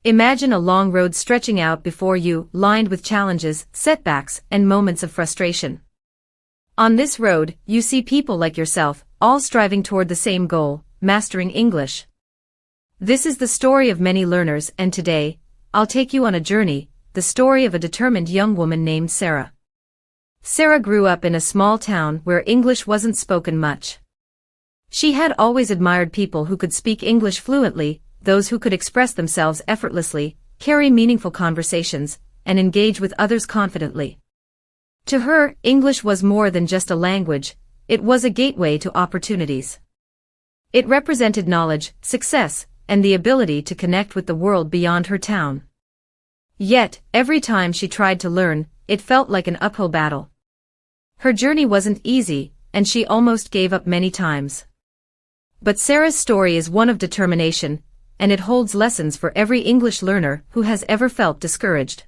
Imagine a long road stretching out before you, lined with challenges, setbacks, and moments of frustration. On this road, you see people like yourself, all striving toward the same goal, mastering English. This is the story of many learners, and today, I'll take you on a journey, the story of a determined young woman named Sara. Sara grew up in a small town where English wasn't spoken much. She had always admired people who could speak English fluently, those who could express themselves effortlessly, carry meaningful conversations, and engage with others confidently. To her, English was more than just a language, it was a gateway to opportunities. It represented knowledge, success, and the ability to connect with the world beyond her town. Yet, every time she tried to learn, it felt like an uphill battle. Her journey wasn't easy, and she almost gave up many times. But Sara's story is one of determination, and it holds lessons for every English learner who has ever felt discouraged.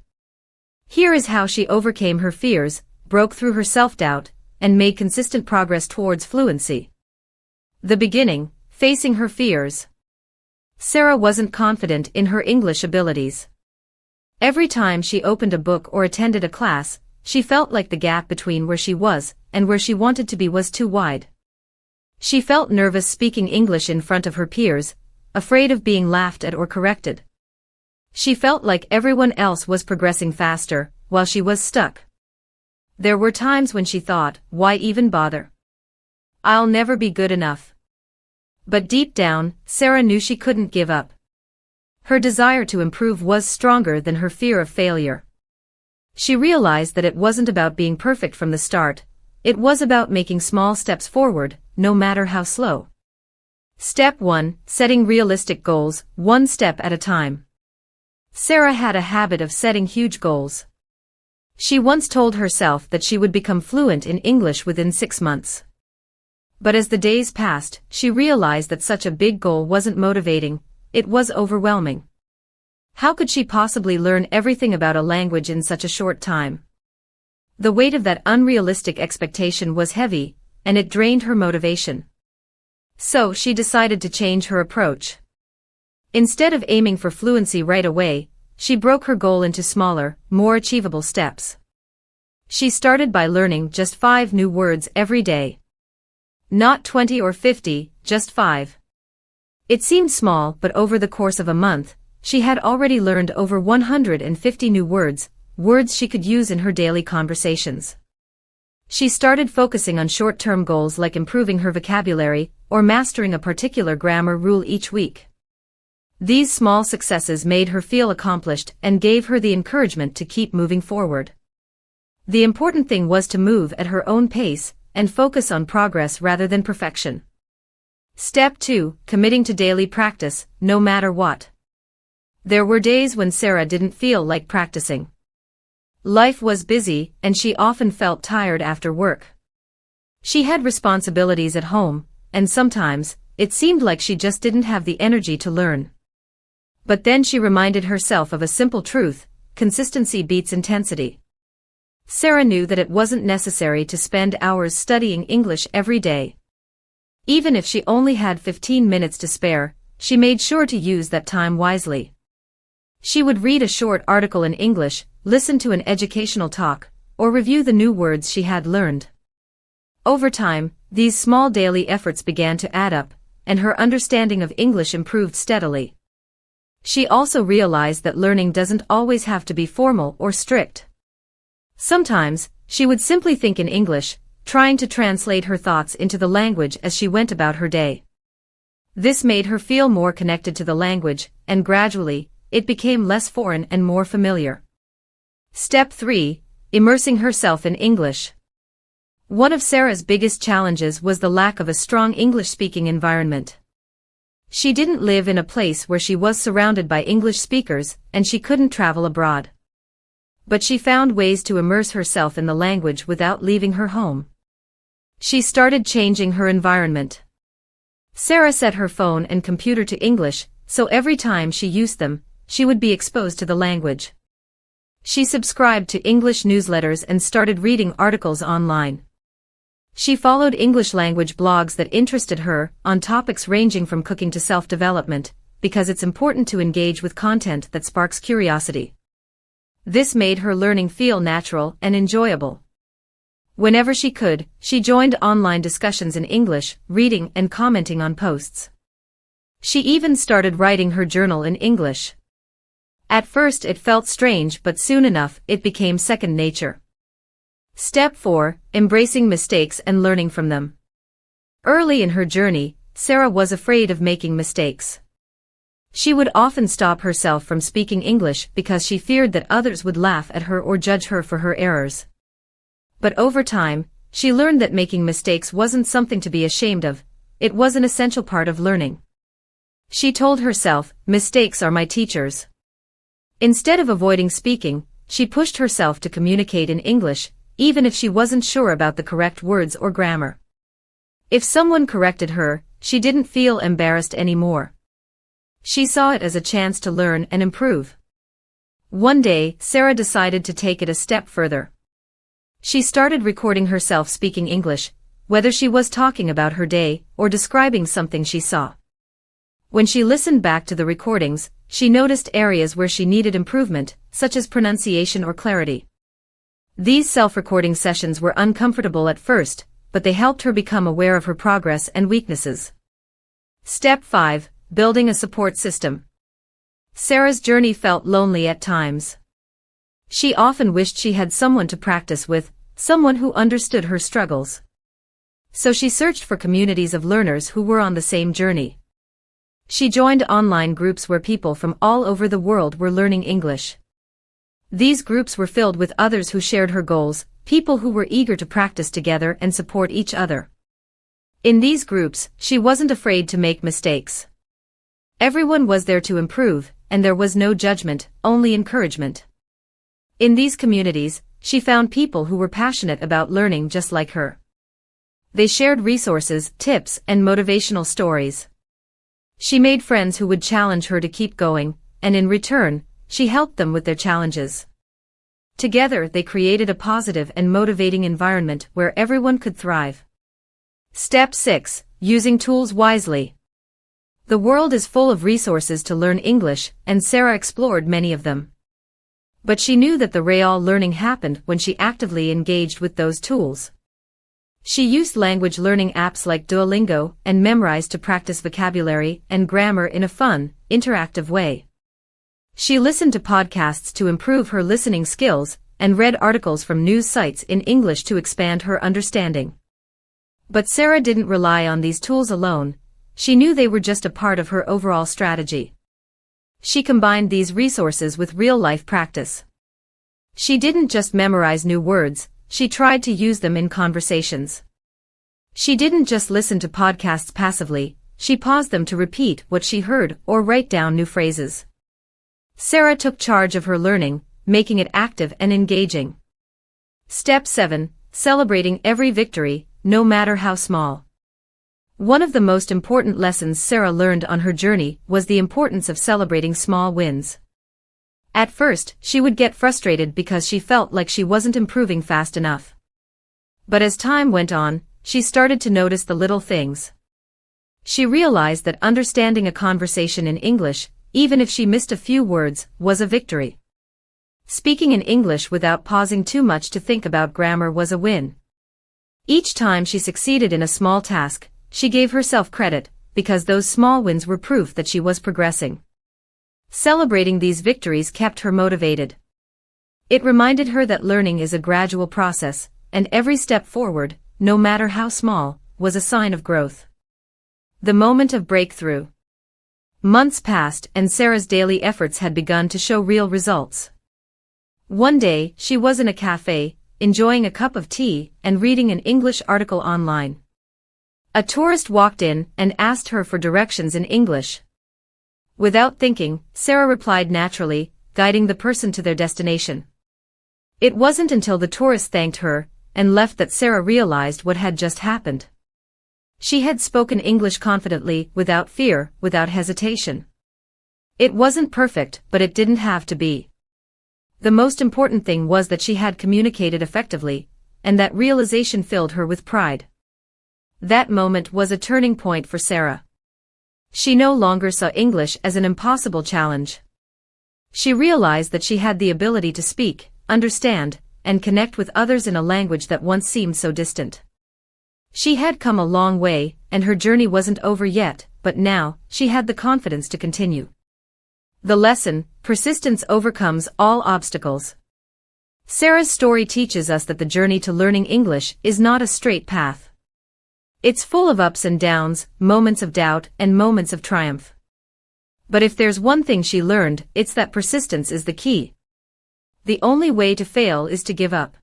Here is how she overcame her fears, broke through her self-doubt, and made consistent progress towards fluency. The beginning, facing her fears. Sara wasn't confident in her English abilities. Every time she opened a book or attended a class, she felt like the gap between where she was and where she wanted to be was too wide. She felt nervous speaking English in front of her peers, afraid of being laughed at or corrected. She felt like everyone else was progressing faster, while she was stuck. There were times when she thought, why even bother? I'll never be good enough. But deep down, Sara knew she couldn't give up. Her desire to improve was stronger than her fear of failure. She realized that it wasn't about being perfect from the start, it was about making small steps forward, no matter how slow. Step 1, setting realistic goals, one step at a time. Sara had a habit of setting huge goals. She once told herself that she would become fluent in English within 6 months. But as the days passed, she realized that such a big goal wasn't motivating, it was overwhelming. How could she possibly learn everything about a language in such a short time? The weight of that unrealistic expectation was heavy, and it drained her motivation. So she decided to change her approach. Instead of aiming for fluency right away, she broke her goal into smaller, more achievable steps. She started by learning just 5 new words every day. Not 20 or 50, just 5. It seemed small, but over the course of a month, she had already learned over 150 new words, words she could use in her daily conversations. She started focusing on short-term goals like improving her vocabulary or mastering a particular grammar rule each week. These small successes made her feel accomplished and gave her the encouragement to keep moving forward. The important thing was to move at her own pace and focus on progress rather than perfection. Step 2, committing to daily practice, no matter what. There were days when Sara didn't feel like practicing. Life was busy, and she often felt tired after work. She had responsibilities at home, and sometimes, it seemed like she just didn't have the energy to learn. But then she reminded herself of a simple truth: consistency beats intensity. Sara knew that it wasn't necessary to spend hours studying English every day. Even if she only had 15 minutes to spare, she made sure to use that time wisely. She would read a short article in English, listen to an educational talk, or review the new words she had learned. Over time, these small daily efforts began to add up, and her understanding of English improved steadily. She also realized that learning doesn't always have to be formal or strict. Sometimes, she would simply think in English, trying to translate her thoughts into the language as she went about her day. This made her feel more connected to the language, and gradually, it became less foreign and more familiar. Step 3, immersing herself in English. One of Sara's biggest challenges was the lack of a strong English-speaking environment. She didn't live in a place where she was surrounded by English speakers, and she couldn't travel abroad. But she found ways to immerse herself in the language without leaving her home. She started changing her environment. Sara set her phone and computer to English, so every time she used them, she would be exposed to the language. She subscribed to English newsletters and started reading articles online. She followed English language blogs that interested her, on topics ranging from cooking to self-development, because it's important to engage with content that sparks curiosity. This made her learning feel natural and enjoyable. Whenever she could, she joined online discussions in English, reading and commenting on posts. She even started writing her journal in English. At first it felt strange, but soon enough it became second nature. Step 4. Embracing mistakes and learning from them. Early in her journey, Sara was afraid of making mistakes. She would often stop herself from speaking English because she feared that others would laugh at her or judge her for her errors. But over time, she learned that making mistakes wasn't something to be ashamed of, it was an essential part of learning. She told herself, "Mistakes are my teachers." Instead of avoiding speaking, she pushed herself to communicate in English, even if she wasn't sure about the correct words or grammar. If someone corrected her, she didn't feel embarrassed anymore. She saw it as a chance to learn and improve. One day, Sara decided to take it a step further. She started recording herself speaking English, whether she was talking about her day or describing something she saw. When she listened back to the recordings, she noticed areas where she needed improvement, such as pronunciation or clarity. These self-recording sessions were uncomfortable at first, but they helped her become aware of her progress and weaknesses. Step 5. Building a support system. Sara's journey felt lonely at times. She often wished she had someone to practice with, someone who understood her struggles. So she searched for communities of learners who were on the same journey. She joined online groups where people from all over the world were learning English. These groups were filled with others who shared her goals, people who were eager to practice together and support each other. In these groups, she wasn't afraid to make mistakes. Everyone was there to improve, and there was no judgment, only encouragement. In these communities, she found people who were passionate about learning just like her. They shared resources, tips, and motivational stories. She made friends who would challenge her to keep going, and in return, she helped them with their challenges. Together they created a positive and motivating environment where everyone could thrive. Step 6. Using tools wisely. The world is full of resources to learn English, and Sara explored many of them. But she knew that the real learning happened when she actively engaged with those tools. She used language learning apps like Duolingo and Memrise to practice vocabulary and grammar in a fun, interactive way. She listened to podcasts to improve her listening skills and read articles from news sites in English to expand her understanding. But Sara didn't rely on these tools alone. She knew they were just a part of her overall strategy. She combined these resources with real-life practice. She didn't just memorize new words, she tried to use them in conversations. She didn't just listen to podcasts passively, she paused them to repeat what she heard or write down new phrases. Sara took charge of her learning, making it active and engaging. Step 7. Celebrating every victory, no matter how small. One of the most important lessons Sara learned on her journey was the importance of celebrating small wins. At first, she would get frustrated because she felt like she wasn't improving fast enough. But as time went on, she started to notice the little things. She realized that understanding a conversation in English, even if she missed a few words, was a victory. Speaking in English without pausing too much to think about grammar was a win. Each time she succeeded in a small task, she gave herself credit, because those small wins were proof that she was progressing. Celebrating these victories kept her motivated. It reminded her that learning is a gradual process, and every step forward, no matter how small, was a sign of growth. The moment of breakthrough. Months passed and Sara's daily efforts had begun to show real results. One day, she was in a cafe, enjoying a cup of tea and reading an English article online. A tourist walked in and asked her for directions in English. Without thinking, Sara replied naturally, guiding the person to their destination. It wasn't until the tourist thanked her and left that Sara realized what had just happened. She had spoken English confidently, without fear, without hesitation. It wasn't perfect, but it didn't have to be. The most important thing was that she had communicated effectively, and that realization filled her with pride. That moment was a turning point for Sara. She no longer saw English as an impossible challenge. She realized that she had the ability to speak, understand, and connect with others in a language that once seemed so distant. She had come a long way, and her journey wasn't over yet, but now, she had the confidence to continue. The lesson: persistence overcomes all obstacles. Sara's story teaches us that the journey to learning English is not a straight path. It's full of ups and downs, moments of doubt, and moments of triumph. But if there's one thing she learned, it's that persistence is the key. The only way to fail is to give up.